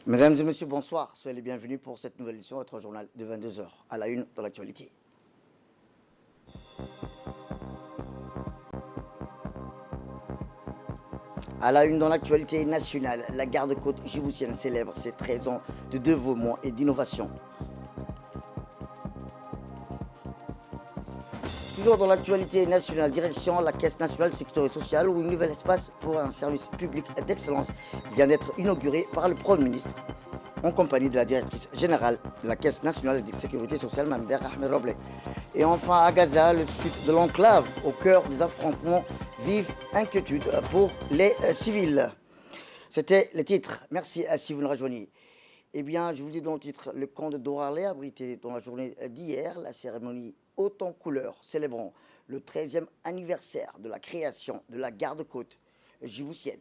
Mesdames et messieurs, bonsoir. Soyez les bienvenus pour cette nouvelle édition de votre journal de 22 heures, à la une dans l'actualité. À la une dans l'actualité nationale, la garde-côte djiboutienne célèbre ses 13 ans de dévouement et d'innovation. Toujours dans l'actualité nationale, direction la Caisse nationale de sécurité sociale où un nouvel espace pour un service public d'excellence vient d'être inauguré par le Premier ministre en compagnie de la directrice générale de la Caisse nationale de sécurité sociale, Mme Ahmed Roble. Et enfin à Gaza, le sud de l'enclave, au cœur des affrontements, vive inquiétude pour les civils. C'était le titre. Merci si vous nous rejoignez. Eh bien, je vous dis dans le titre, le camp de Doralé a abrité dans la journée d'hier la cérémonie haute en couleurs célébrant le 13e anniversaire de la création de la garde-côte djiboutienne.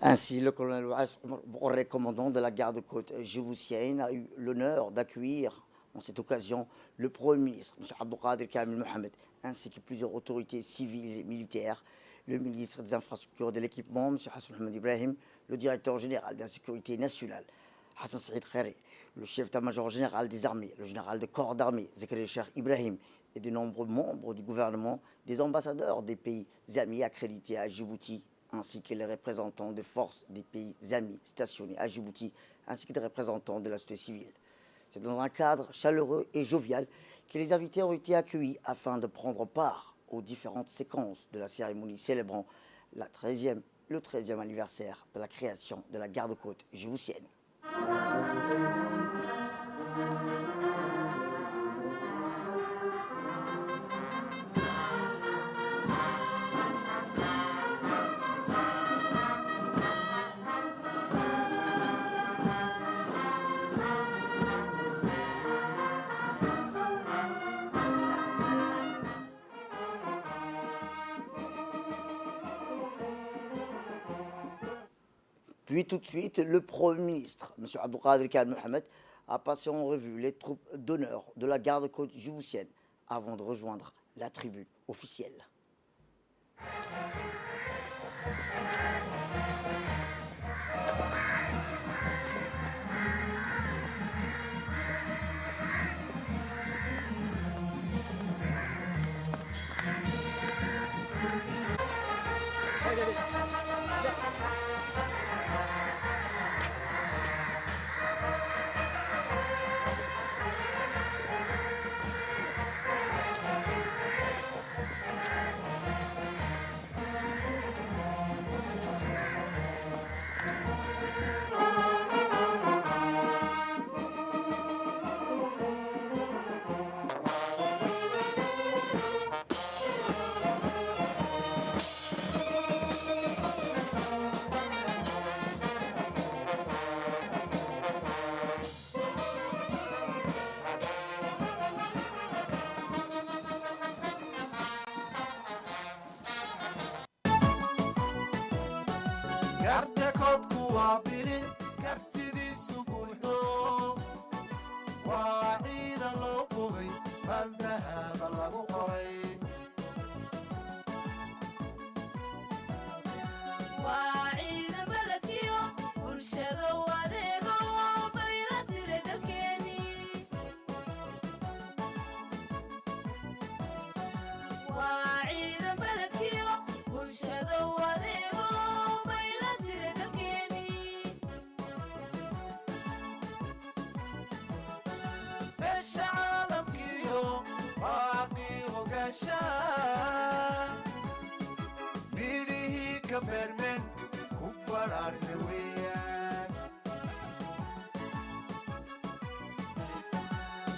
Ainsi, le colonel Bourré, commandant de la garde-côte djiboutienne, a eu l'honneur d'accueillir en cette occasion le Premier ministre, M. Abdelkader Kamil Mohamed, ainsi que plusieurs autorités civiles et militaires, le ministre des Infrastructures et de l'Équipement, M. Hassan Mohamed Ibrahim, le directeur général de la Sécurité nationale, Hassan Saïd Khairi, le chef d'état-major général des armées, le général de corps d'armée, Zakaria Cheikh Ibrahim, et de nombreux membres du gouvernement, des ambassadeurs des pays amis accrédités à Djibouti, ainsi que les représentants des forces des pays amis stationnés à Djibouti, ainsi que des représentants de la société civile. C'est dans un cadre chaleureux et jovial que les invités ont été accueillis afin de prendre part aux différentes séquences de la cérémonie célébrant le 13e anniversaire de la création de la garde-côte djiboutienne. Puis tout de suite, le Premier ministre, M. Abdelkader Kamil Mohamed, a passé en revue les troupes d'honneur de la garde-côte djiboutienne avant de rejoindre la tribune officielle. قابل كرتدي السبوحو واعي loo bogay baldahaba lagu qoray waa ciidan baledkiyo bulshada u adeego bay la tiri dalkeenii waa ciidan baledkiyo bulshada u adeego bay la tiri dalkeenii beesha caalamkiyo baaqii hogaasha midhihii ka beermeen ku baraarne weeyaan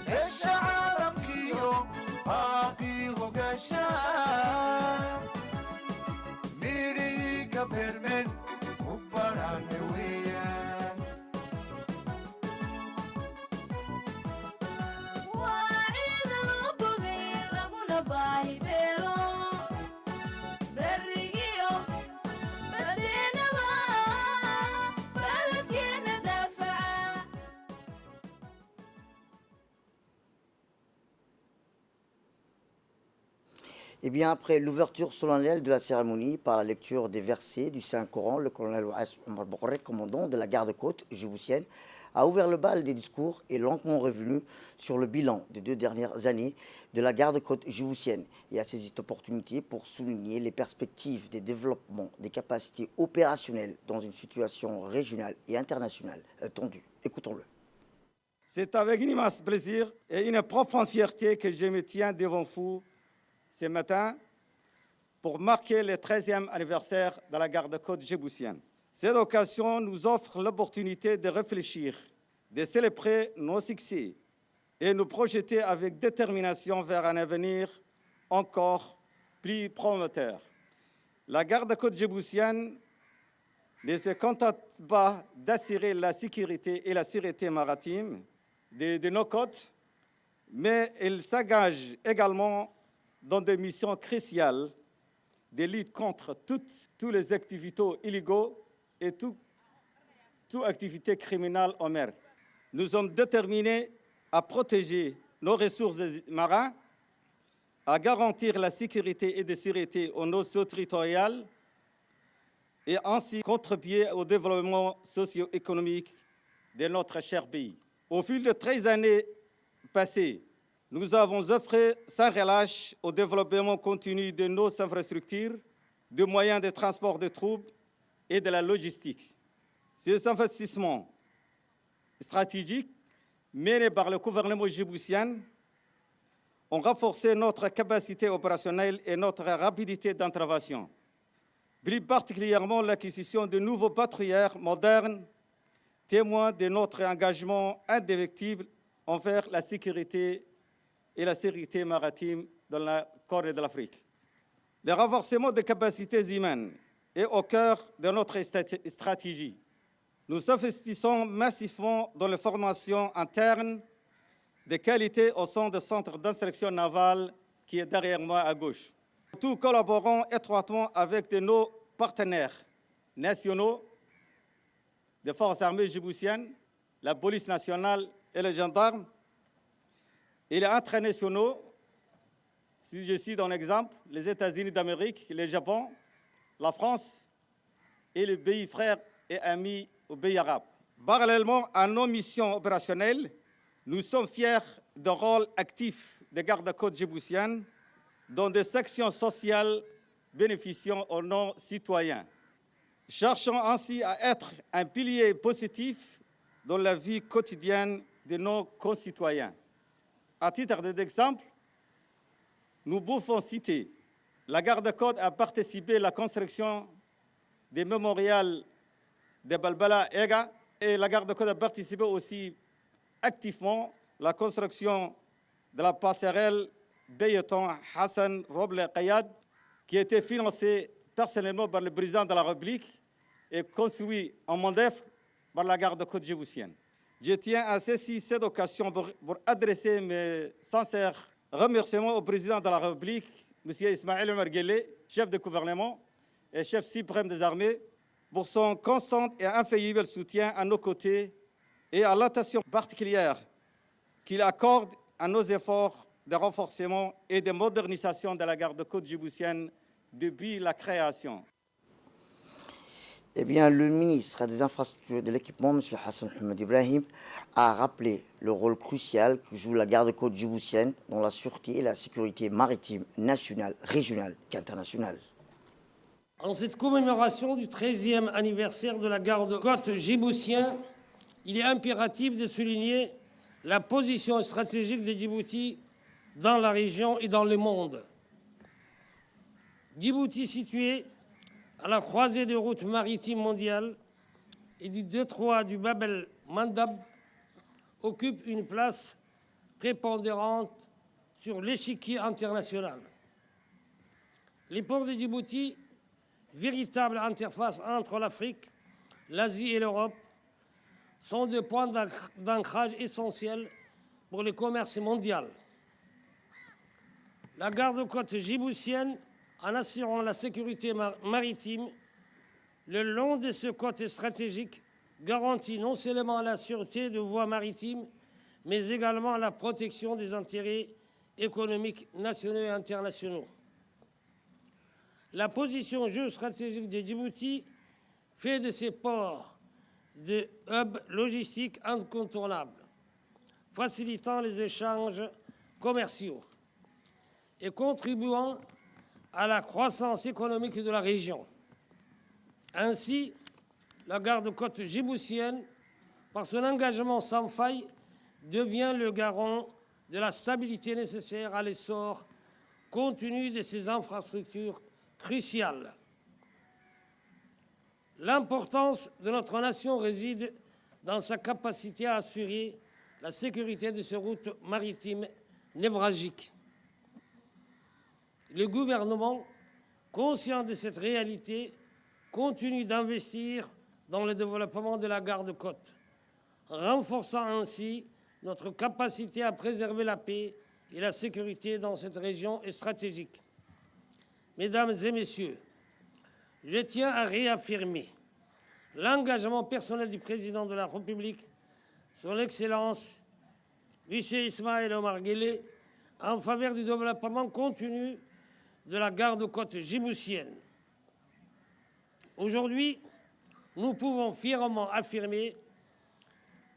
beesha caalamkiyo baaqii hogaasha midhihii ka beermeen ku baraarne weeyaan waa ciidan loo bogay laguna baahi beelo berigiyo badeenaba baledkeena daafaca Eh bien, après l'ouverture solennelle de la cérémonie par la lecture des versets du Saint-Coran, le colonel Ouass Omar Bokoré, commandant de la garde-côte djiboutienne, a ouvert le bal des discours et longuement revenu sur le bilan des 2 dernières années de la garde-côte djiboutienne et a saisi cette opportunité pour souligner les perspectives des développements des capacités opérationnelles dans une situation régionale et internationale tendue. Écoutons-le. C'est avec un immense plaisir et une profonde fierté que je me tiens devant vous ce matin pour marquer le 13e anniversaire de la garde-côte djiboutienne. Cette occasion nous offre l'opportunité de réfléchir, de célébrer nos succès et nous projeter avec détermination vers un avenir encore plus prometteur. La garde-côte djiboutienne ne se contente pas d'assurer la sécurité et la sûreté maritime de nos côtes, mais elle s'engage également dans des missions cruciales de lutte contre toutes les activités illégaux et toute activité criminelle en mer. Nous sommes déterminés à protéger nos ressources marines, à garantir la sécurité et la sûreté aux eaux territoriales et ainsi contribuer au développement socio-économique de notre cher pays. Au fil de 13 années passées, nous avons œuvré sans relâche au développement continu de nos infrastructures, de moyens de transport de troupes et de la logistique. Ces investissements stratégiques menés par le gouvernement djiboutien ont renforcé notre capacité opérationnelle et notre rapidité d'intervention. Plus particulièrement l'acquisition de nouveaux patrouilleurs modernes, témoins de notre engagement indéfectible envers la sécurité et la sécurité maritime dans la Corne de l'Afrique. Le renforcement des capacités humaines est au cœur de notre stratégie. Nous investissons massivement dans la formation interne de qualité au sein du centre d'instruction navale qui est derrière moi à gauche. Nous collaborons étroitement avec nos partenaires nationaux des forces armées djiboutiennes, la police nationale et les gendarmes, et les internationaux, si je cite un exemple, les États-Unis d'Amérique, le Japon, la France et les pays frères et amis aux pays arabes. Parallèlement à nos missions opérationnelles, nous sommes fiers du rôle actif des gardes-côtes djiboutiennes dans des sections sociales bénéficiant aux non-citoyens. Cherchons ainsi à être un pilier positif dans la vie quotidienne de nos concitoyens. À titre d'exemple, nous pouvons citer la garde-côte a participé à la construction des mémorials de Balbala Ega et la garde-côte a participé aussi activement à la construction de la passerelle Béton Hassan Roble Qayad qui a été financée personnellement par le président de la République et construit en main d'œuvre par la garde-côte djiboutienne. Je tiens à saisir cette occasion pour adresser mes sincères remerciements au président de la République, M. Ismaël Omar Guelleh, chef de gouvernement et chef suprême des armées, pour son constant et infaillible soutien à nos côtés et à l'attention particulière qu'il accorde à nos efforts de renforcement et de modernisation de la garde-côte djiboutienne depuis la création. Eh bien, le ministre des Infrastructures et de l'Équipement, M. Hassan Mohamed Ibrahim, a rappelé le rôle crucial que joue la garde-côte djiboutienne dans la sûreté et la sécurité maritime nationale, régionale qu'internationale. En cette commémoration du 13e anniversaire de la garde-côte djiboutienne, il est impératif de souligner la position stratégique de Djibouti dans la région et dans le monde. Djibouti, situé à la croisée des routes maritimes mondiales et du détroit du Bab el-Mandab, occupe une place prépondérante sur l'échiquier international. Les ports de Djibouti, véritable interface entre l'Afrique, l'Asie et l'Europe, sont des points d'ancrage essentiels pour le commerce mondial. La garde-côte djiboutienne, en assurant la sécurité maritime le long de ce côte stratégique, garantit non seulement la sûreté de voies maritimes, mais également la protection des intérêts économiques nationaux et internationaux. La position géostratégique de Djibouti fait de ces ports des hubs logistiques incontournables, facilitant les échanges commerciaux et contribuant à la croissance économique de la région. Ainsi, la garde-côte djiboutienne, par son engagement sans faille, devient le garant de la stabilité nécessaire à l'essor continu de ces infrastructures cruciales. L'importance de notre nation réside dans sa capacité à assurer la sécurité de ces routes maritimes névralgiques. Le gouvernement, conscient de cette réalité, continue d'investir dans le développement de la garde-côte, renforçant ainsi notre capacité à préserver la paix et la sécurité dans cette région stratégique. Mesdames et messieurs, je tiens à réaffirmer l'engagement personnel du président de la République, son Excellence M. Ismaël Omar Guelleh, en faveur du développement continu de la garde-côte djiboutienne. Aujourd'hui, nous pouvons fièrement affirmer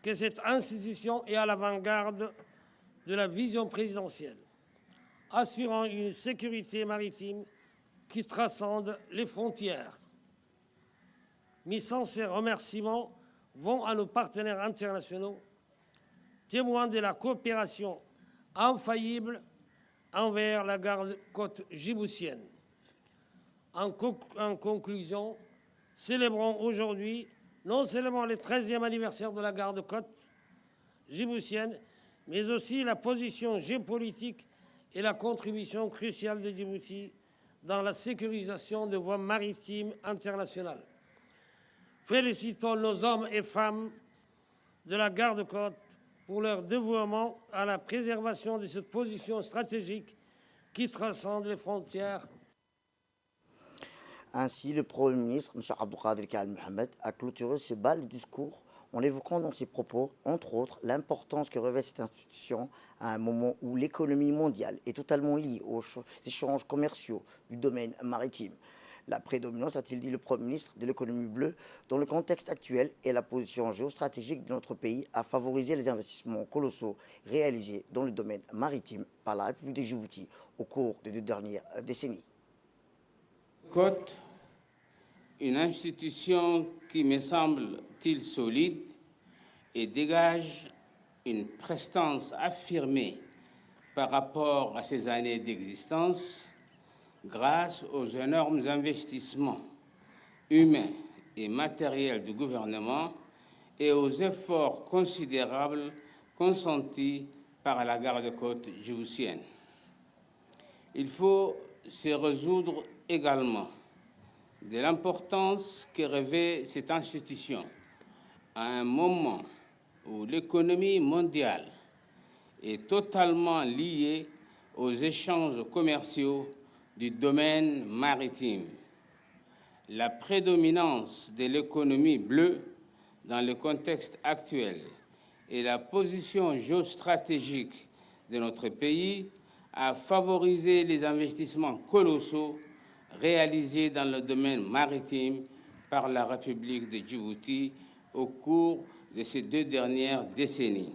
que cette institution est à l'avant-garde de la vision présidentielle, assurant une sécurité maritime qui transcende les frontières. Mes sincères remerciements vont à nos partenaires internationaux, témoins de la coopération infaillible envers la garde-côte djiboutienne. En conclusion, célébrons aujourd'hui non seulement le 13e anniversaire de la garde-côte djiboutienne, mais aussi la position géopolitique et la contribution cruciale de Djibouti dans la sécurisation des voies maritimes internationales. Félicitons nos hommes et femmes de la garde-côte pour leur dévouement à la préservation de cette position stratégique qui transcende les frontières. Ainsi, le Premier ministre, M. Abdelkader Kamel Mohamed, a clôturé ses balles de discours en évoquant dans ses propos, entre autres, l'importance que revêt cette institution à un moment où l'économie mondiale est totalement liée aux échanges commerciaux du domaine maritime. La prédominance, a-t-il dit le Premier ministre, de l'économie bleue dans le contexte actuel et la position géostratégique de notre pays a favorisé les investissements colossaux réalisés dans le domaine maritime par la République de Djibouti au cours des 2 dernières décennies. Côte, une institution qui me semble-t-il solide et dégage une prestance affirmée par rapport à ses années d'existence grâce aux énormes investissements humains et matériels du gouvernement et aux efforts considérables consentis par la garde-côte djiboutienne. Il faut se résoudre également de l'importance que revêt cette institution à un moment où l'économie mondiale est totalement liée aux échanges commerciaux du domaine maritime. La prédominance de l'économie bleue dans le contexte actuel et la position géostratégique de notre pays à favoriser les investissements colossaux réalisés dans le domaine maritime par la République de Djibouti au cours de ces 2 dernières décennies.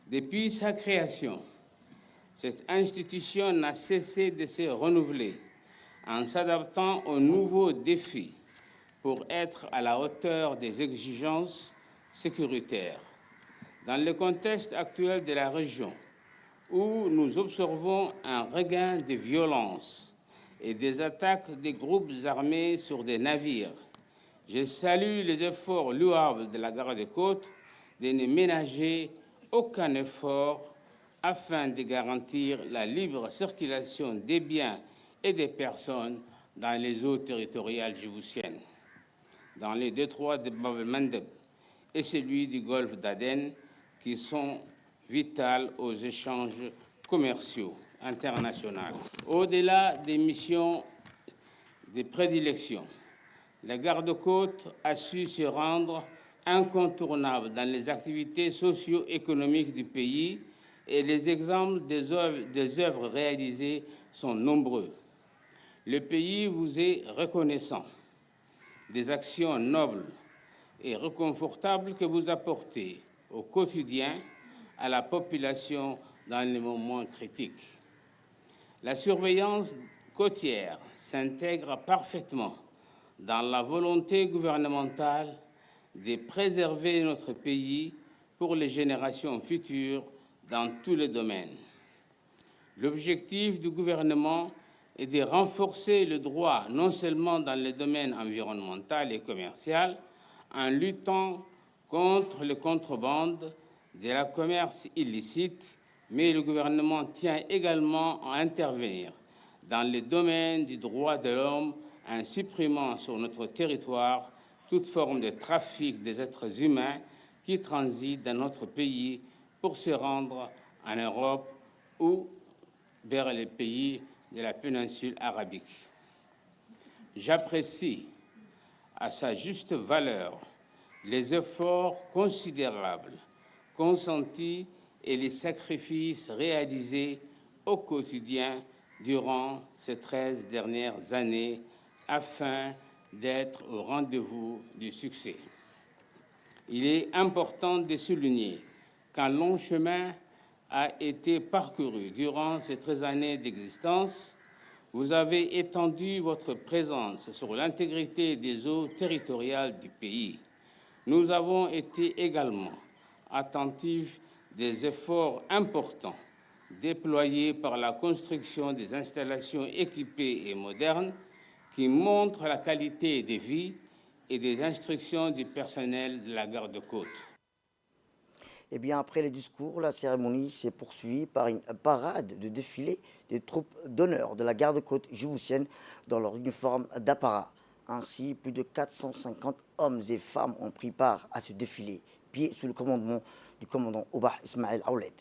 Depuis sa création, cette institution n'a cessé de se renouveler en s'adaptant aux nouveaux défis pour être à la hauteur des exigences sécuritaires. Dans le contexte actuel de la région, où nous observons un regain de violence et des attaques des groupes armés sur des navires, je salue les efforts louables de la garde-côte de ne ménager aucun effort afin de garantir la libre circulation des biens et des personnes dans les eaux territoriales djiboutiennes, dans les détroits de Bab el-Mandeb et celui du golfe d'Aden, qui sont vitales aux échanges commerciaux internationaux. Au-delà des missions de prédilection, la garde-côte a su se rendre incontournable dans les activités socio-économiques du pays et les exemples des œuvres réalisées sont nombreux. Le pays vous est reconnaissant des actions nobles et réconfortables que vous apportez au quotidien à la population dans les moments critiques. La surveillance côtière s'intègre parfaitement dans la volonté gouvernementale de préserver notre pays pour les générations futures dans tous les domaines. L'objectif du gouvernement est de renforcer le droit non seulement dans le domaine environnemental et commercial, en luttant contre le contrebande de la commerce illicite, mais le gouvernement tient également à intervenir dans le domaine du droit de l'homme en supprimant sur notre territoire toute forme de trafic des êtres humains qui transitent dans notre pays pour se rendre en Europe ou vers les pays de la péninsule arabique. J'apprécie à sa juste valeur les efforts considérables consentis et les sacrifices réalisés au quotidien durant ces 13 dernières années afin d'être au rendez-vous du succès. Il est important de souligner qu'un long chemin a été parcouru durant ces 13 années d'existence. Vous avez étendu votre présence sur l'intégrité des eaux territoriales du pays. Nous avons été également attentifs des efforts importants déployés par la construction des installations équipées et modernes qui montrent la qualité de vie et des instructions du personnel de la garde-côte. Eh bien, après les discours, la cérémonie s'est poursuivie par une parade de défilé des troupes d'honneur de la garde-côte djiboutienne dans leur uniforme d'apparat. Ainsi, plus de 450 hommes et femmes ont pris part à ce défilé, pied sous le commandement du commandant Oubah Ismaël Aouled.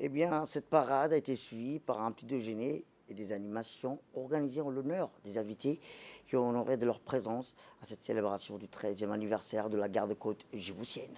Eh bien, cette parade a été suivie par un petit déjeuner et des animations organisées en l'honneur des invités qui ont honoré de leur présence à cette célébration du 13e anniversaire de la garde-côte djiboutienne.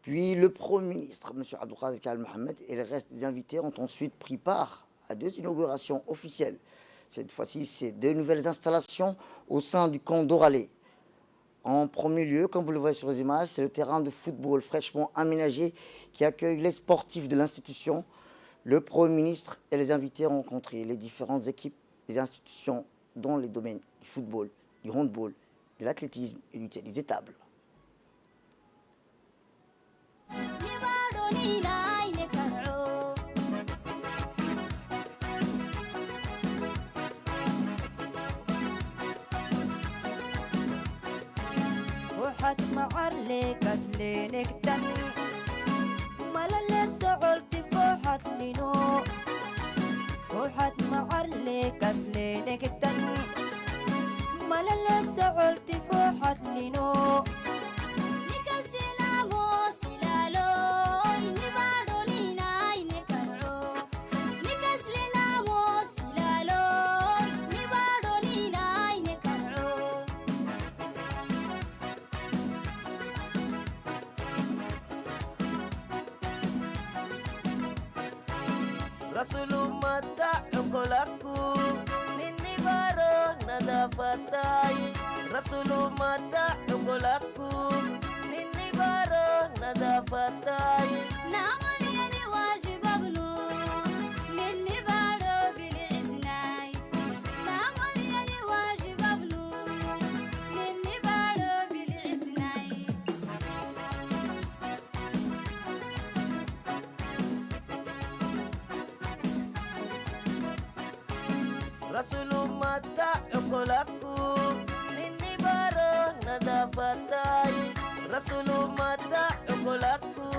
Puis le Premier ministre, M. Abdelkader Kal Mohamed, et le reste des invités ont ensuite pris part à 2 inaugurations officielles. Cette fois-ci, c'est 2 nouvelles installations au sein du camp d'Oralé. En premier lieu, comme vous le voyez sur les images, c'est le terrain de football fraîchement aménagé qui accueille les sportifs de l'institution. Le Premier ministre et les invités ont rencontré les différentes équipes des institutions dans les domaines du football, du handball, de l'athlétisme et du tennis des tables. روحت معرلي كسلينك تن ملل سعلت فوحت لنو روحت معرلي كسلينك تن ملل سعلت فوحت لنو Rasulu mata engkolaku nini baro nada fatai Rasulu mata engkolaku nini baro nada fatai نعمل يعني واجب ابنو نني بارو بالعسناي نعمل يعني واجب ابنو نني بارو بالعسناي Rasulu mata engkolaku nini baro nada fatai Rasulu mata engkolaku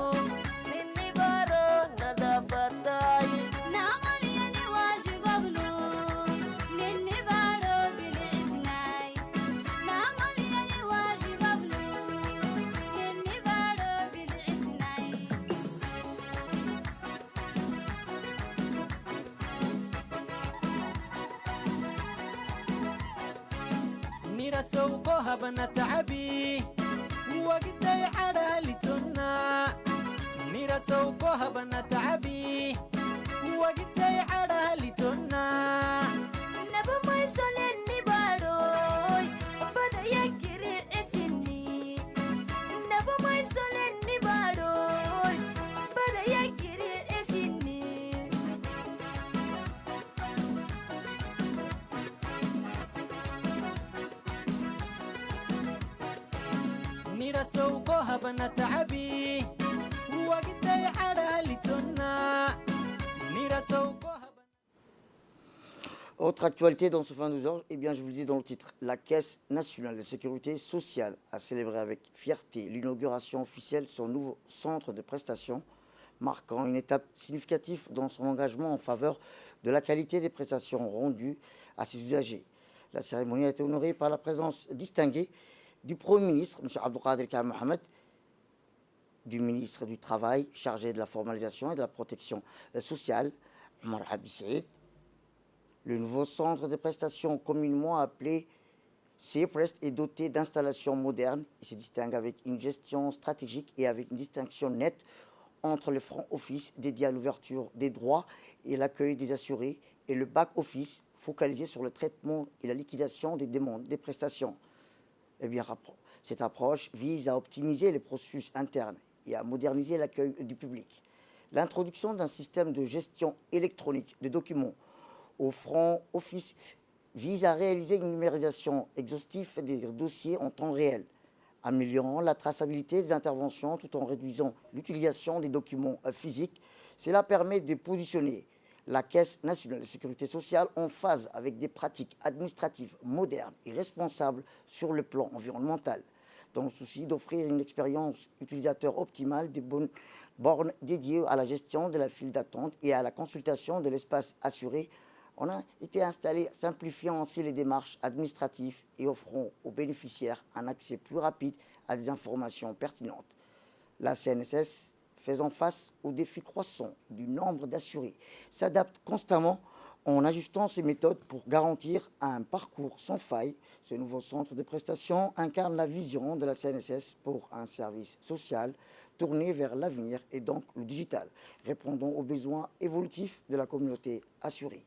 nini baro nada fatai نعمل يعني واجب ابنو نني بارو بالعسناي نعمل يعني واجب ابنو نني بارو بالعسناي نيرا سوقها بنات عبي وقتي على لتنا نيرا سوقها بنات عبي وقتي على لتنا نبا ما يسولني باروي بدا يكري عسني نبا ما يسولني باروي سوقها بنات عبي وقتي على لتنا نيرا سوقها. Autre actualité dans ce 22 heures, eh bien, je vous le dis dans le titre, la Caisse nationale de sécurité sociale a célébré avec fierté l'inauguration officielle de son nouveau centre de prestations, marquant une étape significative dans son engagement en faveur de la qualité des prestations rendues à ses usagers. La cérémonie a été honorée par la présence distinguée du Premier ministre, M. Abdelkader Karim Mohamed, du ministre du Travail chargé de la formalisation et de la protection sociale, Omar Abdi Saïd. Le nouveau centre de prestations communément appelé CEPREST est doté d'installations modernes et se distingue avec une gestion stratégique et avec une distinction nette entre le front office dédié à l'ouverture des droits et l'accueil des assurés et le back office focalisé sur le traitement et la liquidation des demandes des prestations. Eh bien, cette approche vise à optimiser les processus internes et à moderniser l'accueil du public. L'introduction d'un système de gestion électronique de documents au front office vise à réaliser une numérisation exhaustive des dossiers en temps réel, améliorant la traçabilité des interventions tout en réduisant l'utilisation des documents physiques. Cela permet de positionner la Caisse nationale de sécurité sociale en phase avec des pratiques administratives modernes et responsables sur le plan environnemental, dans le souci d'offrir une expérience utilisateur optimale des bonnes bornes dédiées à la gestion de la file d'attente et à la consultation de l'espace assuré. On a été installé, simplifiant ainsi les démarches administratives et offrant aux bénéficiaires un accès plus rapide à des informations pertinentes. La CNSS, faisant face aux défis croissants du nombre d'assurés, s'adapte constamment en ajustant ses méthodes pour garantir un parcours sans faille. Ce nouveau centre de prestations incarne la vision de la CNSS pour un service social tourné vers l'avenir et donc le digital, répondant aux besoins évolutifs de la communauté assurée.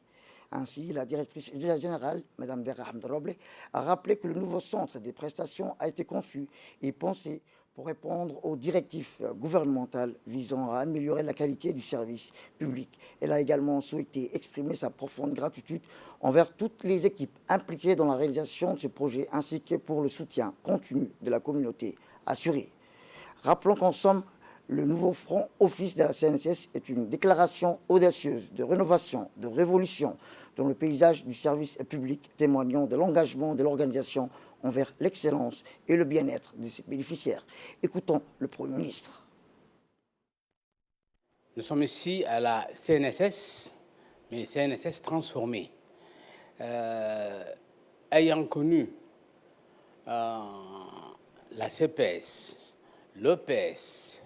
Ainsi, la directrice générale, Mme Dera Hamdaroble, a rappelé que le nouveau centre des prestations a été conçu et pensé pour répondre aux directives gouvernementales visant à améliorer la qualité du service public. Elle a également souhaité exprimer sa profonde gratitude envers toutes les équipes impliquées dans la réalisation de ce projet, ainsi que pour le soutien continu de la communauté assurée. Rappelons qu'en somme, le nouveau front office de la CNSS est une déclaration audacieuse de rénovation, de révolution dans le paysage du service public, témoignant de l'engagement de l'organisation envers l'excellence et le bien-être de ses bénéficiaires. Écoutons le Premier ministre. Nous sommes ici à la CNSS, mais CNSS transformée. Ayant connu la CPS, l'EPS,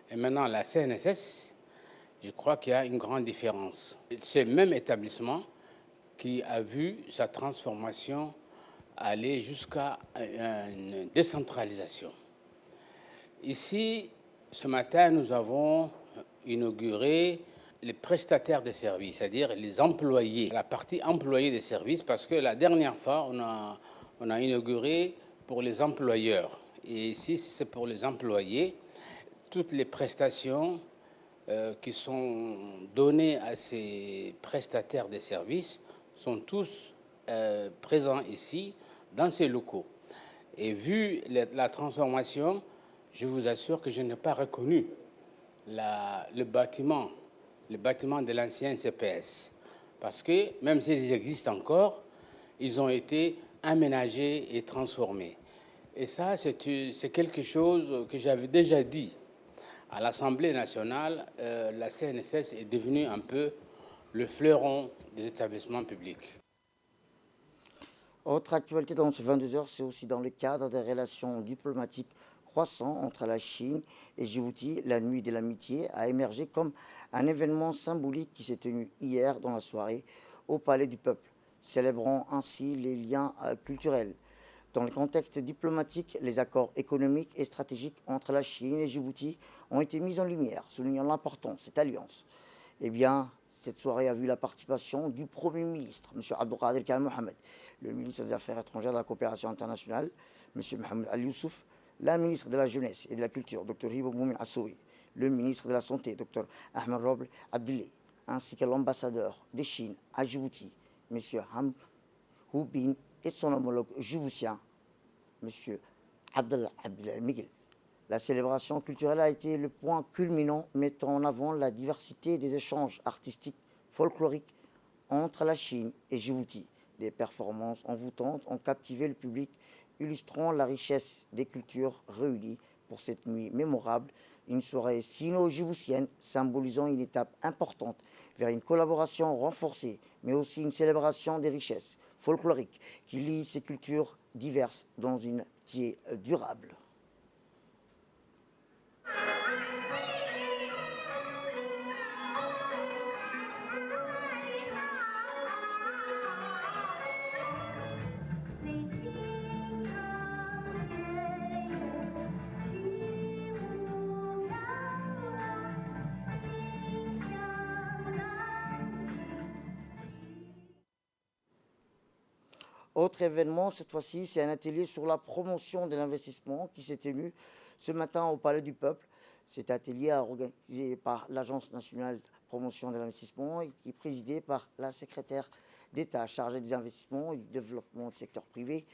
et maintenant la CNSS, je crois qu'il y a une grande différence. C'est le même établissement qui a vu sa transformation aller jusqu'à une décentralisation. Ici, ce matin, nous avons inauguré les prestataires de services, c'est-à-dire les employés, la partie employés des services, parce que la dernière fois, on a inauguré pour les employeurs. Et ici, c'est pour les employés. Toutes les prestations qui sont données à ces prestataires de services sont tous présents ici, dans ces locaux. Et vu la transformation, je vous assure que je n'ai pas reconnu le bâtiment de l'ancien CPS. Parce que même s'ils existent encore, ils ont été aménagés et transformés. Et ça, c'est quelque chose que j'avais déjà dit. À l'Assemblée nationale, la CNSS est devenue un peu le fleuron des établissements publics. Autre actualité dans ce 22 heures, c'est aussi dans le cadre des relations diplomatiques croissantes entre la Chine et Djibouti. La nuit de l'amitié a émergé comme un événement symbolique qui s'est tenu hier dans la soirée au Palais du Peuple, célébrant ainsi les liens culturels. Dans le contexte diplomatique, les accords économiques et stratégiques entre la Chine et Djibouti ont été mis en lumière, soulignant l'importance de cette alliance. Eh bien, cette soirée a vu la participation du Premier ministre, M. Abdelkader Karim Mohamed, le ministre des Affaires étrangères et de la coopération internationale, M. Mohamed Al Youssouf, la ministre de la Jeunesse et de la Culture, Dr Hibo Moumin Assoui, le ministre de la Santé, Dr Ahmed Roble Abdillah, ainsi que l'ambassadeur de Chine à Djibouti, M. Ham Houbin, et son homologue djiboutien, M. Abdallah Miguel. La célébration culturelle a été le point culminant mettant en avant la diversité des échanges artistiques folkloriques entre la Chine et Djibouti. Des performances envoûtantes ont captivé le public, illustrant la richesse des cultures réunies pour cette nuit mémorable, une soirée sino-djiboutienne symbolisant une étape importante vers une collaboration renforcée, mais aussi une célébration des richesses folkloriques qui lient ces cultures diverses dans une amitié durable. Autre événement, cette fois-ci, c'est un atelier sur la promotion de l'investissement qui s'est tenu ce matin au Palais du Peuple. Cet atelier est organisé par l'Agence nationale de promotion de l'investissement et qui est présidé par la secrétaire d'État chargée des investissements et du développement du secteur privé.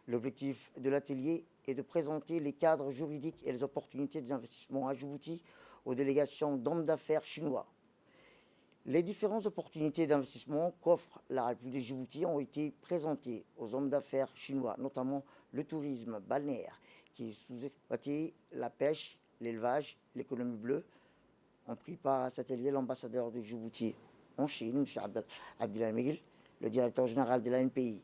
L'objectif de l'atelier est de présenter les cadres juridiques et les opportunités des investissements à Djibouti aux délégations d'hommes d'affaires chinois. Les différentes opportunités d'investissement qu'offre la République de Djibouti ont été présentées aux hommes d'affaires chinois, notamment le tourisme balnéaire qui est sous-exploité, la pêche, l'élevage, l'économie bleue. Ont pris part à cet atelier l'ambassadeur de Djibouti en Chine, M. Abdullah Miguel, le directeur général de l'ANPI,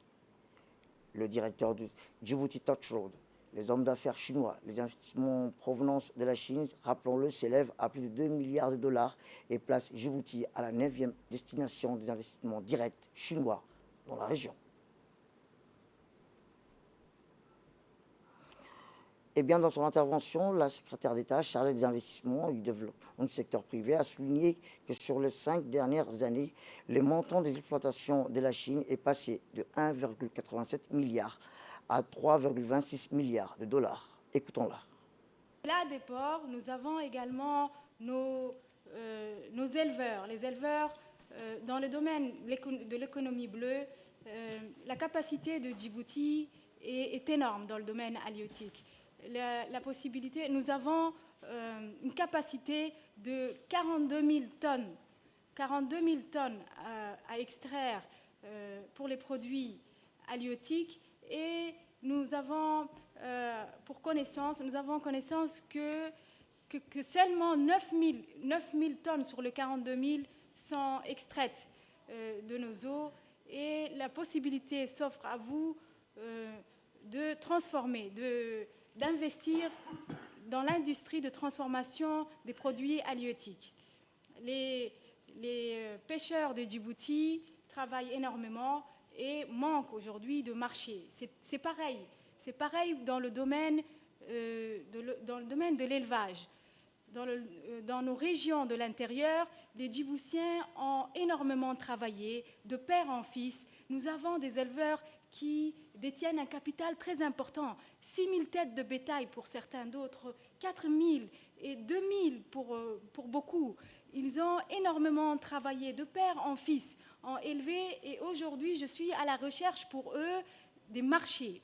le directeur de Djibouti Touch Road, les hommes d'affaires chinois. Les investissements en provenance de la Chine, rappelons-le, s'élèvent à plus de 2 milliards de dollars et placent Djibouti à la 9e destination des investissements directs chinois dans la région. Et bien, dans son intervention, la secrétaire d'État chargée des investissements et du développement du secteur privé a souligné que sur les 5 dernières années, le montant des exploitations de la Chine est passé de 1,87 milliard à 3,26 milliards de dollars. Écoutons-la. Là des ports, nous avons également nos éleveurs. Les éleveurs, dans le domaine de l'économie bleue, la capacité de Djibouti est énorme dans le domaine halieutique. La possibilité, nous avons une capacité de 42 000 tonnes, à extraire pour les produits halieutiques. Et nous avons connaissance que seulement 9 000 tonnes sur les 42 000 sont extraites de nos eaux. Et la possibilité s'offre à vous de transformer, d'investir dans l'industrie de transformation des produits halieutiques. Les pêcheurs de Djibouti travaillent énormément et manque aujourd'hui de marché. C'est pareil dans le domaine de l'élevage. Dans nos régions de l'intérieur, les Djiboutiens ont énormément travaillé de père en fils. Nous avons des éleveurs qui détiennent un capital très important, 6 000 têtes de bétail pour certains, d'autres 4 000 et 2 000 pour beaucoup. Ils ont énormément travaillé de père en fils, ont élevé, et aujourd'hui je suis à la recherche pour eux des marchés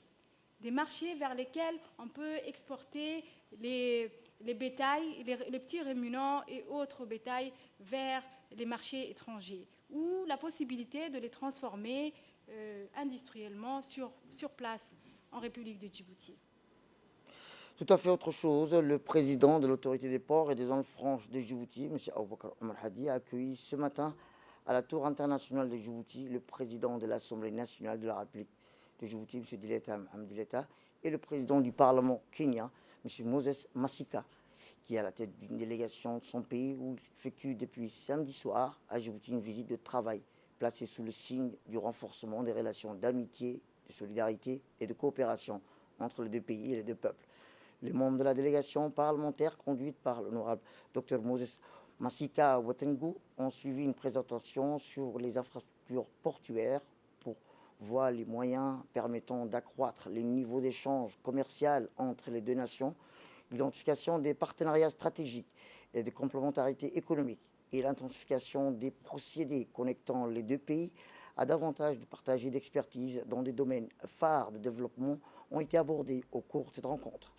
vers lesquels on peut exporter les bétails, les petits ruminants et autres bétails vers les marchés étrangers, ou la possibilité de les transformer industriellement sur place en République de Djibouti. Tout à fait autre chose, le président de l'autorité des ports et des zones franches de Djibouti, M. Aboubakar Omar Hadi, a accueilli ce matin à la Tour internationale de Djibouti le président de l'Assemblée nationale de la République de Djibouti, M. Dileta Hamdileta, et le président du Parlement kenyan, M. Moses Masika, qui est à la tête d'une délégation de son pays où il effectue depuis samedi soir à Djibouti une visite de travail placée sous le signe du renforcement des relations d'amitié, de solidarité et de coopération entre les deux pays et les deux peuples. Les membres de la délégation parlementaire conduite par l'honorable Dr Moses Masika Watengu ont suivi une présentation sur les infrastructures portuaires pour voir les moyens permettant d'accroître les niveaux d'échange commercial entre les deux nations, l'identification des partenariats stratégiques et de complémentarité économique et l'intensification des procédés connectant les deux pays à davantage de partage d'expertise dans des domaines phares de développement ont été abordés au cours de cette rencontre.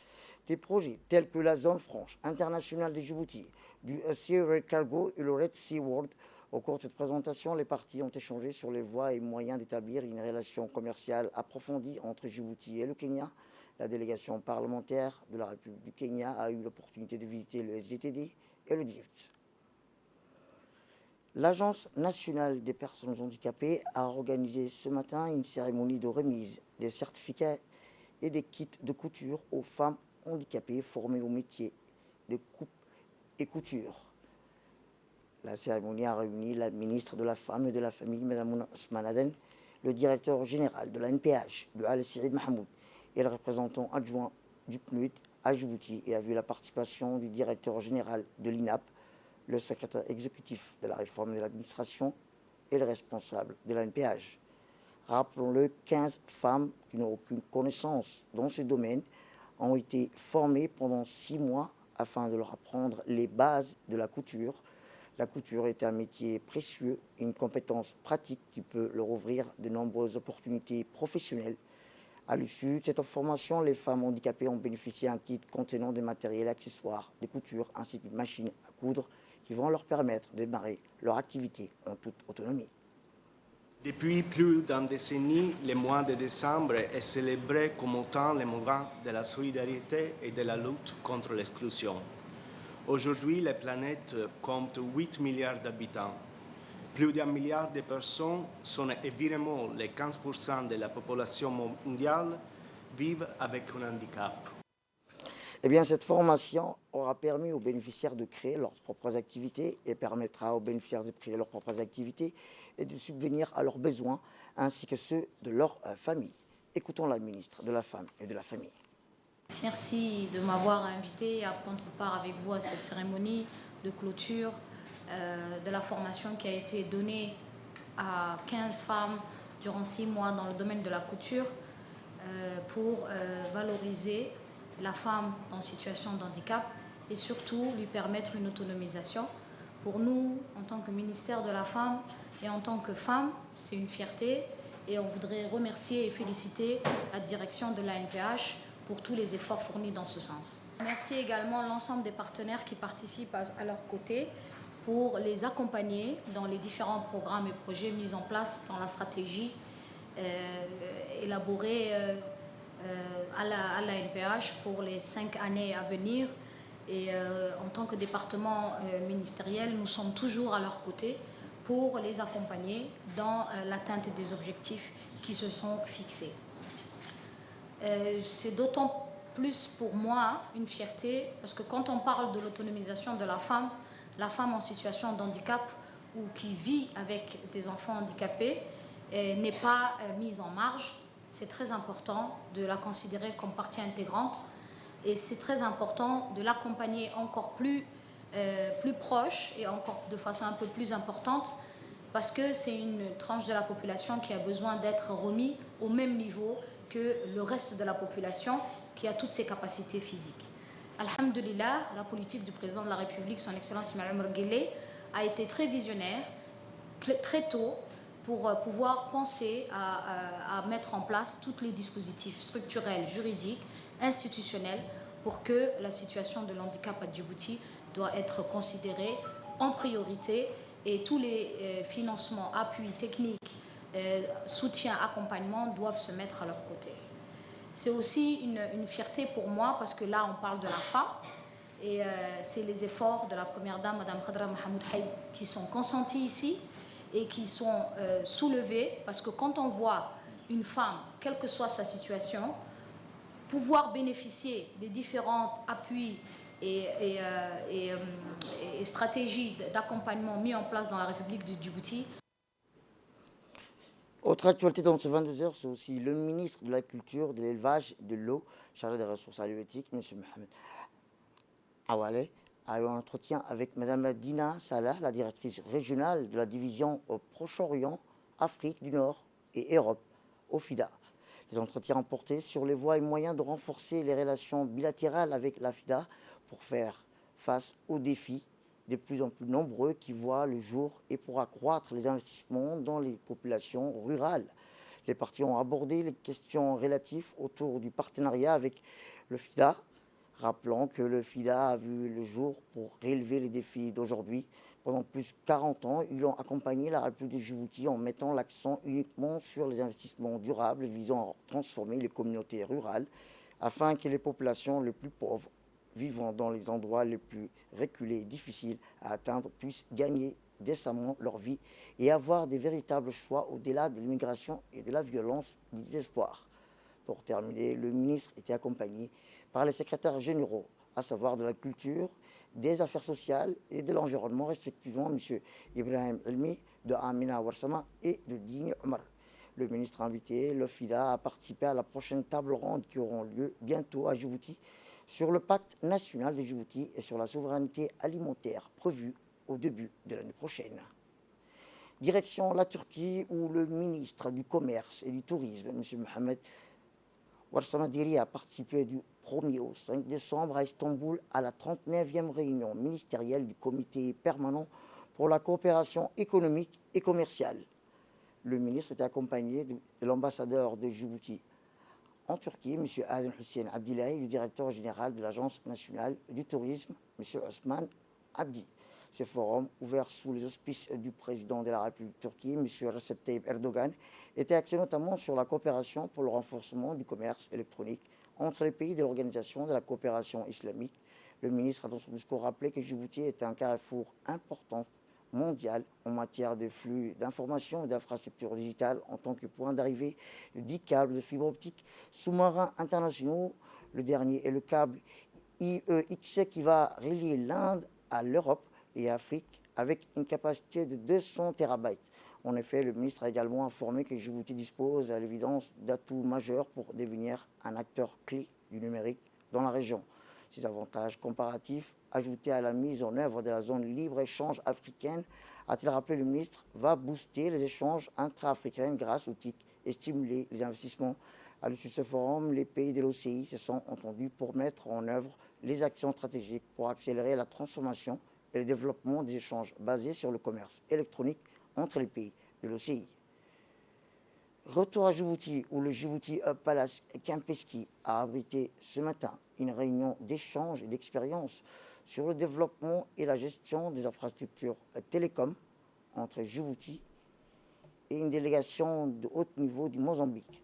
Des projets tels que la zone franche internationale de Djibouti, du Sea Red Cargo et le Red Sea World. Au cours de cette présentation, les parties ont échangé sur les voies et moyens d'établir une relation commerciale approfondie entre Djibouti et le Kenya. La délégation parlementaire de la République du Kenya a eu l'opportunité de visiter le SGTD et le DIFT. L'Agence nationale des personnes handicapées a organisé ce matin une cérémonie de remise des certificats et des kits de couture aux femmes handicapées formées au métier de coupe et couture. La cérémonie a réuni la ministre de la Femme et de la Famille, Mme Ousmane Aden, le directeur général de la NPH, le Al-Saïd Mahmoud, et le représentant adjoint du PNUD à Djibouti, et a vu la participation du directeur général de l'INAP, le secrétaire exécutif de la réforme de l'administration et le responsable de la NPH. Rappelons-le, 15 femmes qui n'ont aucune connaissance dans ce domaine ont été formées pendant 6 mois afin de leur apprendre les bases de la couture. La couture est un métier précieux, une compétence pratique qui peut leur ouvrir de nombreuses opportunités professionnelles. À l'issue de cette formation, les femmes handicapées ont bénéficié d'un kit contenant des matériels accessoires de couture ainsi qu'une machine à coudre qui vont leur permettre de démarrer leur activité en toute autonomie. Depuis plus d'une décennie, le mois de décembre est célébré comme étant le moment de la solidarité et de la lutte contre l'exclusion. Aujourd'hui, la planète compte 8 milliards d'habitants. Plus d'1 milliard de personnes sont évidemment les 15% de la population mondiale vivent avec un handicap. Eh bien, cette formation aura permis aux bénéficiaires de créer leurs propres activités et permettra aux bénéficiaires de créer leurs propres activités et de subvenir à leurs besoins ainsi que ceux de leur famille. Écoutons la ministre de la Femme et de la Famille. Merci de m'avoir invité à prendre part avec vous à cette cérémonie de clôture de la formation qui a été donnée à 15 femmes durant 6 mois dans le domaine de la couture pour valoriser la femme en situation de handicap et surtout lui permettre une autonomisation. Pour nous, en tant que ministère de la Femme et en tant que femme, c'est une fierté et on voudrait remercier et féliciter la direction de la NPH pour tous les efforts fournis dans ce sens. Merci également l'ensemble des partenaires qui participent à leur côté pour les accompagner dans les différents programmes et projets mis en place dans la stratégie élaborée à la NPH pour les 5 années à venir. Et en tant que département ministériel, nous sommes toujours à leur côté pour les accompagner dans l'atteinte des objectifs qui se sont fixés. C'est d'autant plus pour moi une fierté parce que quand on parle de l'autonomisation de la femme en situation de handicap ou qui vit avec des enfants handicapés n'est pas mise en marge. C'est très important de la considérer comme partie intégrante et c'est très important de l'accompagner encore plus proche et encore de façon un peu plus importante parce que c'est une tranche de la population qui a besoin d'être remis au même niveau que le reste de la population qui a toutes ses capacités physiques. Alhamdulillah, la politique du président de la République, son Excellence Ismaïl Omar Guelleh, a été très visionnaire, très tôt, pour pouvoir penser à mettre en place tous les dispositifs structurels, juridiques, institutionnels, pour que la situation de l'handicap à Djibouti doit être considérée en priorité et tous les financements, appuis techniques, soutien, accompagnement doivent se mettre à leur côté. C'est aussi une fierté pour moi parce que là on parle de la femme et c'est les efforts de la première dame, Mme Khadra Mohamed Haïd, qui sont consentis ici et qui sont soulevés parce que quand on voit une femme, quelle que soit sa situation, pouvoir bénéficier des différents appuis et stratégies d'accompagnement mis en place dans la République de Djibouti. Autre actualité dans ce 22h, c'est aussi le ministre de la Culture, de l'Élevage et de l'Eau, chargé des ressources halieutiques, M. Mohamed Awale, a eu un entretien avec Mme Dina Salah, la directrice régionale de la division au Proche-Orient, Afrique du Nord et Europe, au FIDA. Les entretiens ont porté sur les voies et moyens de renforcer les relations bilatérales avec la FIDA pour faire face aux défis de plus en plus nombreux qui voient le jour et pour accroître les investissements dans les populations rurales. Les parties ont abordé les questions relatives autour du partenariat avec le FIDA, Rappelons que le FIDA a vu le jour pour relever les défis d'aujourd'hui. Pendant plus de 40 ans, ils ont accompagné la République de Djibouti en mettant l'accent uniquement sur les investissements durables visant à transformer les communautés rurales afin que les populations les plus pauvres vivant dans les endroits les plus reculés et difficiles à atteindre puissent gagner décemment leur vie et avoir des véritables choix au-delà de l'immigration et de la violence du désespoir. Pour terminer, le ministre était accompagné par les secrétaires généraux, à savoir de la culture, des affaires sociales et de l'environnement, respectivement M. Ibrahim Elmi, de Amina Warsama et de Digne Omar. Le ministre a invité le FIDA à participer à la prochaine table ronde qui aura lieu bientôt à Djibouti sur le pacte national de Djibouti et sur la souveraineté alimentaire prévue au début de l'année prochaine. Direction la Turquie où le ministre du Commerce et du Tourisme, M. Mohamed Warsama Diri, a participé du 1er au 5 décembre à Istanbul à la 39e réunion ministérielle du comité permanent pour la coopération économique et commerciale. Le ministre était accompagné de l'ambassadeur de Djibouti en Turquie, M. Adem Hussein Abdillahi, et du directeur général de l'Agence nationale du tourisme, M. Osman Abdi. Ce forum, ouvert sous les auspices du président de la République de Turquie, M. Recep Tayyip Erdogan, était axé notamment sur la coopération pour le renforcement du commerce électronique entre les pays de l'Organisation de la coopération islamique. Le ministre a dans son discours rappelé que Djibouti est un carrefour important mondial en matière de flux d'informations et d'infrastructures digitales en tant que point d'arrivée de 10 câbles de fibre optique sous-marins internationaux. Le dernier est le câble IEX qui va relier l'Inde à l'Europe et Afrique avec une capacité de 200 terabytes. En effet, le ministre a également informé que Djibouti dispose à l'évidence d'atouts majeurs pour devenir un acteur clé du numérique dans la région. Ces avantages comparatifs, ajoutés à la mise en œuvre de la zone libre-échange africaine, a-t-il rappelé le ministre, va booster les échanges intra-africains grâce aux TIC et stimuler les investissements. À l'issue de ce forum, les pays de l'OCI se sont entendus pour mettre en œuvre les actions stratégiques pour accélérer la transformation et le développement des échanges basés sur le commerce électronique entre les pays de l'OCI. Retour à Djibouti, où le Djibouti Palace Kempinski a abrité ce matin une réunion d'échange et d'expérience sur le développement et la gestion des infrastructures télécom entre Djibouti et une délégation de haut niveau du Mozambique.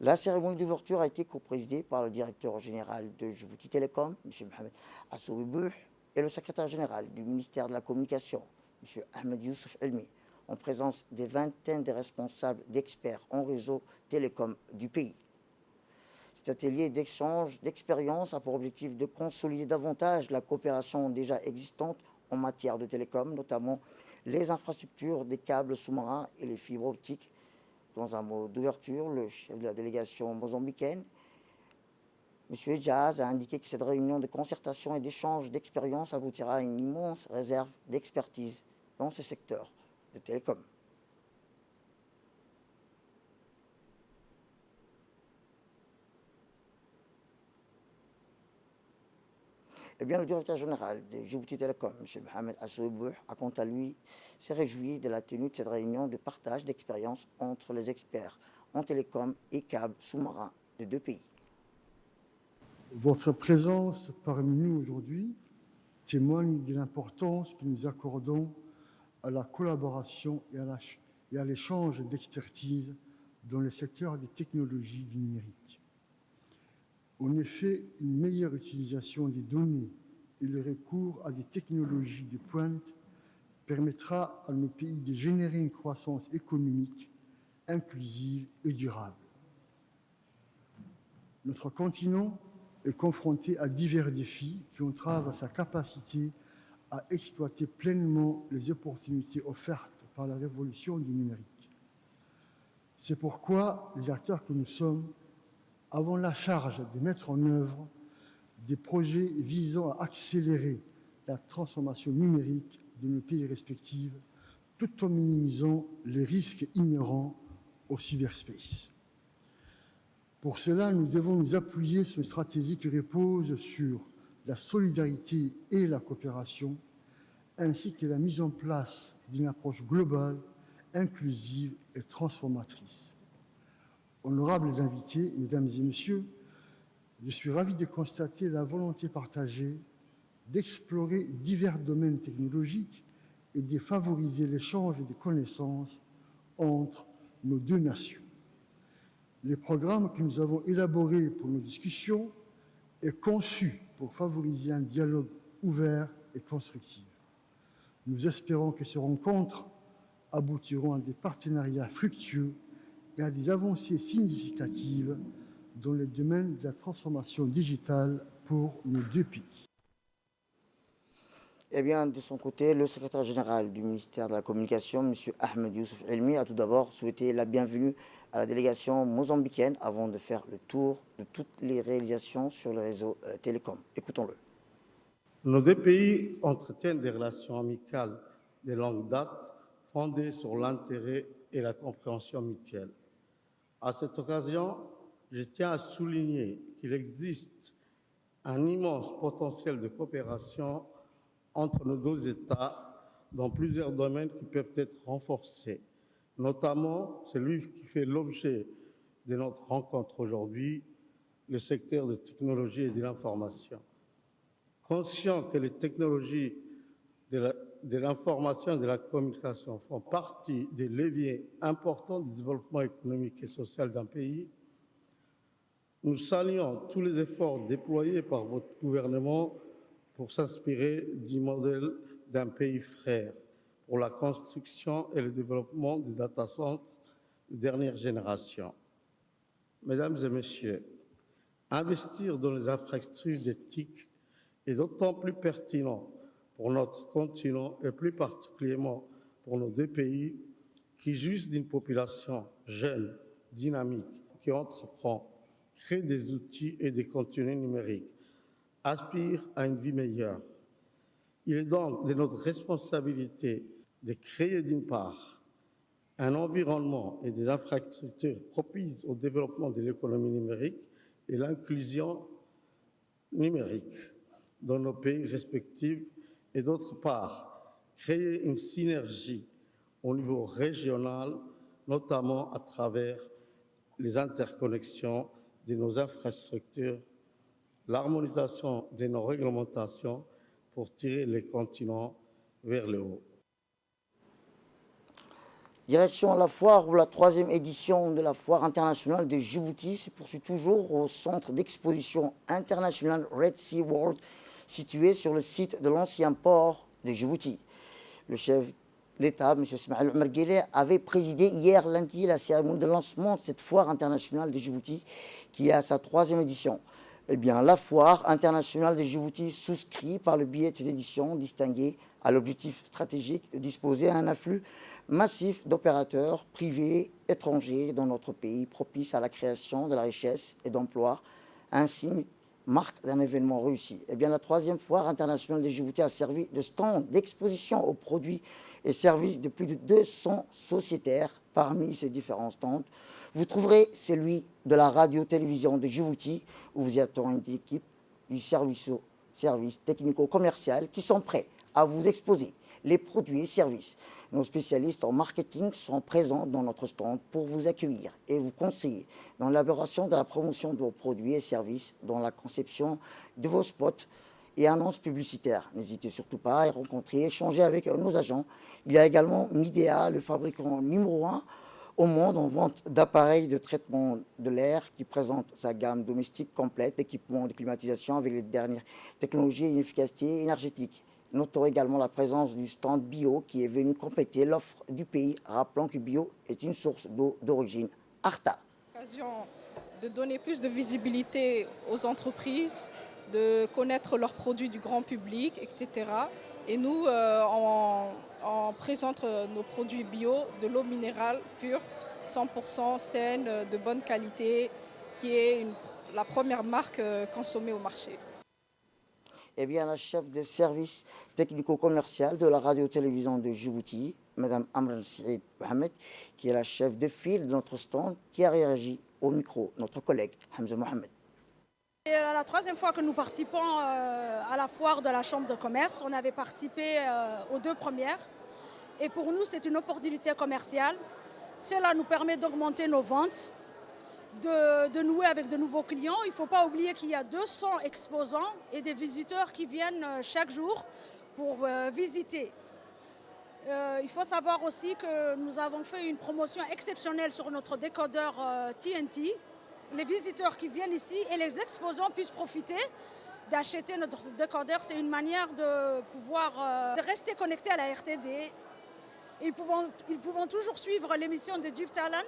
La cérémonie d'ouverture a été coprésidée par le directeur général de Djibouti Télécom, M. Mohamed Assouibouh, et le secrétaire général du ministère de la Communication, M. Ahmed Youssouf Elmi, en présence des vingtaines de responsables d'experts en réseau télécom du pays. Cet atelier d'échange d'expériences a pour objectif de consolider davantage la coopération déjà existante en matière de télécom, notamment les infrastructures des câbles sous-marins et les fibres optiques. Dans un mot d'ouverture, le chef de la délégation mozambicaine, M. Jazz, a indiqué que cette réunion de concertation et d'échange d'expériences aboutira à une immense réserve d'expertise dans ce secteur de télécom. Eh bien, le directeur général de Djibouti Télécom, M. Mohamed Assouibouh, a quant à lui s'est réjoui de la tenue de cette réunion de partage d'expériences entre les experts en télécom et câbles sous-marins de deux pays. Votre présence parmi nous aujourd'hui témoigne de l'importance que nous accordons à la collaboration et à l'échange d'expertise dans le secteur des technologies du numérique. En effet, une meilleure utilisation des données et le recours à des technologies de pointe permettra à nos pays de générer une croissance économique inclusive et durable. Notre continent est confronté à divers défis qui entravent sa capacité à exploiter pleinement les opportunités offertes par la révolution du numérique. C'est pourquoi les acteurs que nous sommes avons la charge de mettre en œuvre des projets visant à accélérer la transformation numérique de nos pays respectifs, tout en minimisant les risques inhérents au cyberspace. Pour cela, nous devons nous appuyer sur une stratégie qui repose sur la solidarité et la coopération, ainsi que la mise en place d'une approche globale, inclusive et transformatrice. Honorables invités, mesdames et messieurs, Je suis ravi de constater la volonté partagée d'explorer divers domaines technologiques et de favoriser l'échange de connaissances entre nos deux nations. Les programmes que nous avons élaborés pour nos discussions est conçu pour favoriser un dialogue ouvert et constructif. Nous espérons que ces rencontres aboutiront à des partenariats fructueux et à des avancées significatives dans le domaine de la transformation digitale pour nos deux pays. Eh bien, de son côté, le secrétaire général du ministère de la Communication, M. Ahmed Youssouf Elmi, a tout d'abord souhaité la bienvenue à la délégation mozambicaine avant de faire le tour de toutes les réalisations sur le réseau télécom. Écoutons-le. Nos deux pays entretiennent des relations amicales de longue date fondées sur l'intérêt et la compréhension mutuelle. À cette occasion, je tiens à souligner qu'il existe un immense potentiel de coopération entre nos deux États dans plusieurs domaines qui peuvent être renforcés, notamment celui qui fait l'objet de notre rencontre aujourd'hui, le secteur des technologies et de l'information. Conscient que les technologies de l'information et de la communication font partie des leviers importants du développement économique et social d'un pays, nous saluons tous les efforts déployés par votre gouvernement pour s'inspirer du modèle d'un pays frère pour la construction et le développement des data centers de dernière génération. Mesdames et messieurs, investir dans les infrastructures d'éthique est d'autant plus pertinent pour notre continent et plus particulièrement pour nos deux pays qui jouissent d'une population jeune, dynamique, qui entreprend, crée des outils et des contenus numériques, aspire à une vie meilleure. Il est donc de notre responsabilité de créer d'une part un environnement et des infrastructures propices au développement de l'économie numérique et l'inclusion numérique dans nos pays respectifs et d'autre part créer une synergie au niveau régional, notamment à travers les interconnexions de nos infrastructures, l'harmonisation de nos réglementations pour tirer les continents vers le haut. Direction la foire où la 3e édition de la foire internationale de Djibouti se poursuit toujours au centre d'exposition international Red Sea World situé sur le site de l'ancien port de Djibouti. Le chef d'État, M. Ismaël Omar Guelleh, avait présidé hier lundi la cérémonie de lancement de cette foire internationale de Djibouti qui est à sa 3e édition. Eh bien, la foire internationale de Djibouti souscrit par le biais de cette édition distinguée à l'objectif stratégique de disposer d'un afflux massif d'opérateurs privés étrangers dans notre pays, propice à la création de la richesse et d'emplois, ainsi marque d'un événement réussi. Eh bien, la 3e foire internationale de Djibouti a servi de stand d'exposition aux produits et services de plus de 200 sociétaires. Parmi ces différents stands, vous trouverez celui de la radio-télévision de Djibouti, où vous y attend une équipe du service technico-commercial qui sont prêts à vous exposer les produits et services. Nos spécialistes en marketing sont présents dans notre stand pour vous accueillir et vous conseiller dans l'élaboration de la promotion de vos produits et services, dans la conception de vos spots et annonces publicitaires. N'hésitez surtout pas à rencontrer, échanger avec nos agents. Il y a également Midea, le fabricant numéro 1 au monde en vente d'appareils de traitement de l'air qui présente sa gamme domestique complète d'équipements de climatisation avec les dernières technologies et une efficacité énergétique. Notons également la présence du stand bio qui est venu compléter l'offre du pays, rappelant que bio est une source d'eau d'origine Arta. L'occasion de donner plus de visibilité aux entreprises, de connaître leurs produits du grand public, etc. Et nous, on présente nos produits bio, de l'eau minérale pure, 100% saine, de bonne qualité, qui est la première marque consommée au marché. Eh bien, la chef de service technico-commercial de la radio-télévision de Djibouti, Mme Amran Saïd Mohamed, qui est la chef de file de notre stand, qui a réagi au micro, notre collègue Hamza Mohamed. C'est la 3e fois que nous participons à la foire de la Chambre de commerce. On avait participé aux 2 premières. Et pour nous, c'est une opportunité commerciale. Cela nous permet d'augmenter nos ventes de nouer avec de nouveaux clients. Il ne faut pas oublier qu'il y a 200 exposants et des visiteurs qui viennent chaque jour pour visiter. Il faut savoir aussi que nous avons fait une promotion exceptionnelle sur notre décodeur TNT. Les visiteurs qui viennent ici et les exposants puissent profiter d'acheter notre décodeur. C'est une manière de pouvoir de rester connecté à la RTD. Ils pourront toujours suivre l'émission de Deep Talent.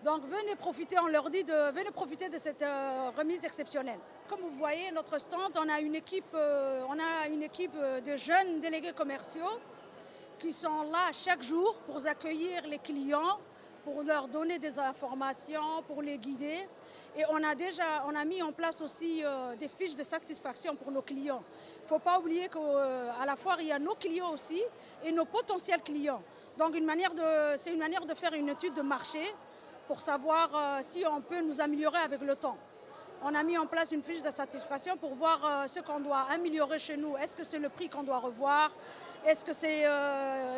Donc venez profiter, on leur dit venez profiter de cette remise exceptionnelle. Comme vous voyez, notre stand, on a une équipe de jeunes délégués commerciaux qui sont là chaque jour pour accueillir les clients, pour leur donner des informations, pour les guider. Et on a mis en place aussi des fiches de satisfaction pour nos clients. Il ne faut pas oublier qu'à la foire, il y a nos clients aussi et nos potentiels clients. Donc c'est une manière de faire une étude de marché pour savoir si on peut nous améliorer avec le temps. On a mis en place une fiche de satisfaction pour voir ce qu'on doit améliorer chez nous. Est-ce que c'est le prix qu'on doit revoir? Est-ce que c'est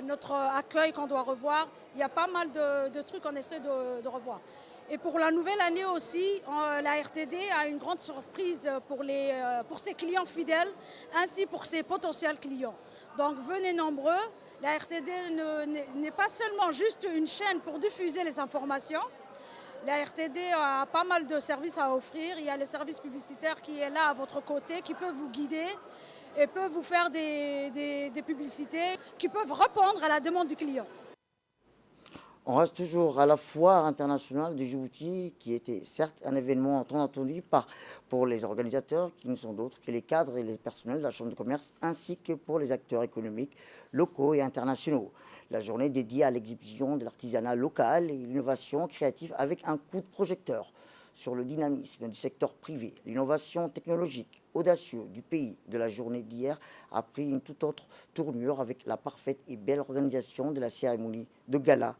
notre accueil qu'on doit revoir? Il y a pas mal de trucs qu'on essaie de revoir. Et pour la nouvelle année aussi, la RTD a une grande surprise pour ses clients fidèles, ainsi pour ses potentiels clients. Donc venez nombreux. La RTD n'est pas seulement juste une chaîne pour diffuser les informations. La RTD a pas mal de services à offrir. Il y a le service publicitaire qui est là à votre côté, qui peut vous guider et peut vous faire des publicités qui peuvent répondre à la demande du client. On reste toujours à la foire internationale de Djibouti, qui était certes un événement tant attendu pour les organisateurs, qui ne sont d'autres que les cadres et les personnels de la Chambre de commerce, ainsi que pour les acteurs économiques locaux et internationaux. La journée dédiée à l'exhibition de l'artisanat local et l'innovation créative avec un coup de projecteur sur le dynamisme du secteur privé, l'innovation technologique audacieuse du pays de la journée d'hier a pris une toute autre tournure avec la parfaite et belle organisation de la cérémonie de gala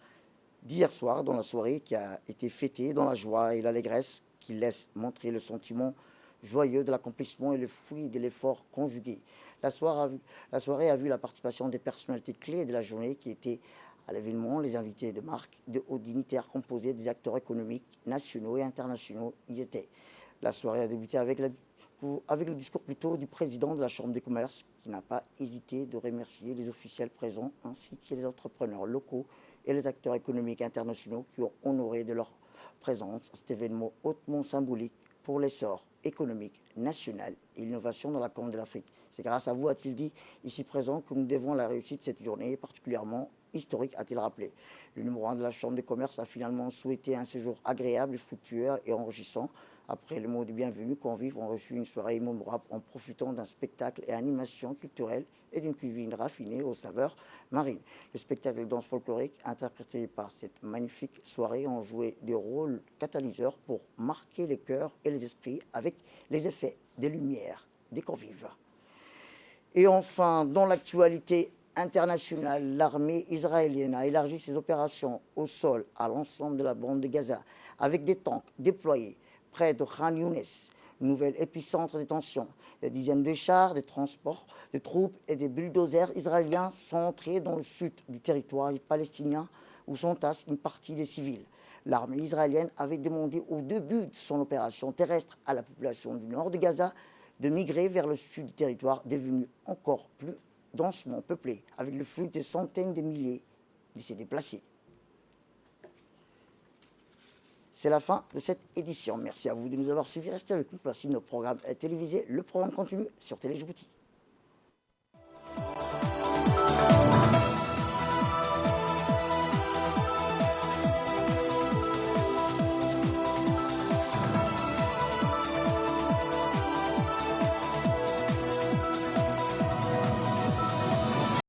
d'hier soir, dans la soirée qui a été fêtée dans la joie et l'allégresse qui laisse montrer le sentiment joyeux de l'accomplissement et le fruit de l'effort conjugué. La soirée a vu la participation des personnalités clés de la journée qui étaient à l'événement. Les invités de marque de hauts dignitaires composés des acteurs économiques nationaux et internationaux y étaient. La soirée a débuté avec le discours plutôt du président de la Chambre des commerces qui n'a pas hésité de remercier les officiels présents ainsi que les entrepreneurs locaux et les acteurs économiques internationaux qui ont honoré de leur présence à cet événement hautement symbolique pour l'essor économique national et l'innovation dans la Corne de l'Afrique. C'est grâce à vous, a-t-il dit, ici présent, que nous devons la réussite de cette journée particulièrement historique, a-t-il rappelé. Le numéro 1 de la Chambre de commerce a finalement souhaité un séjour agréable, fructueux et enrichissant. Après le mot de bienvenue, convives ont reçu une soirée mémorable en profitant d'un spectacle et animation culturelle et d'une cuisine raffinée aux saveurs marines. Le spectacle de danse folklorique interprété par cette magnifique soirée ont joué des rôles catalyseurs pour marquer les cœurs et les esprits avec les effets des lumières des convives. Et enfin, dans l'actualité internationale, l'armée israélienne a élargi ses opérations au sol à l'ensemble de la bande de Gaza avec des tanks déployés près de Khan Younes, nouvel épicentre des tensions. Des dizaines de chars, des transports de troupes et des bulldozers israéliens sont entrés dans le sud du territoire palestinien où s'entasse une partie des civils. L'armée israélienne avait demandé au début de son opération terrestre à la population du nord de Gaza de migrer vers le sud du territoire devenu encore plus densément peuplé, avec le flux des centaines de milliers de ces déplacés. C'est la fin de cette édition. Merci à vous de nous avoir suivis. Restez avec nous pour la suite de nos programmes télévisés. Le programme continue sur Télé Djibouti.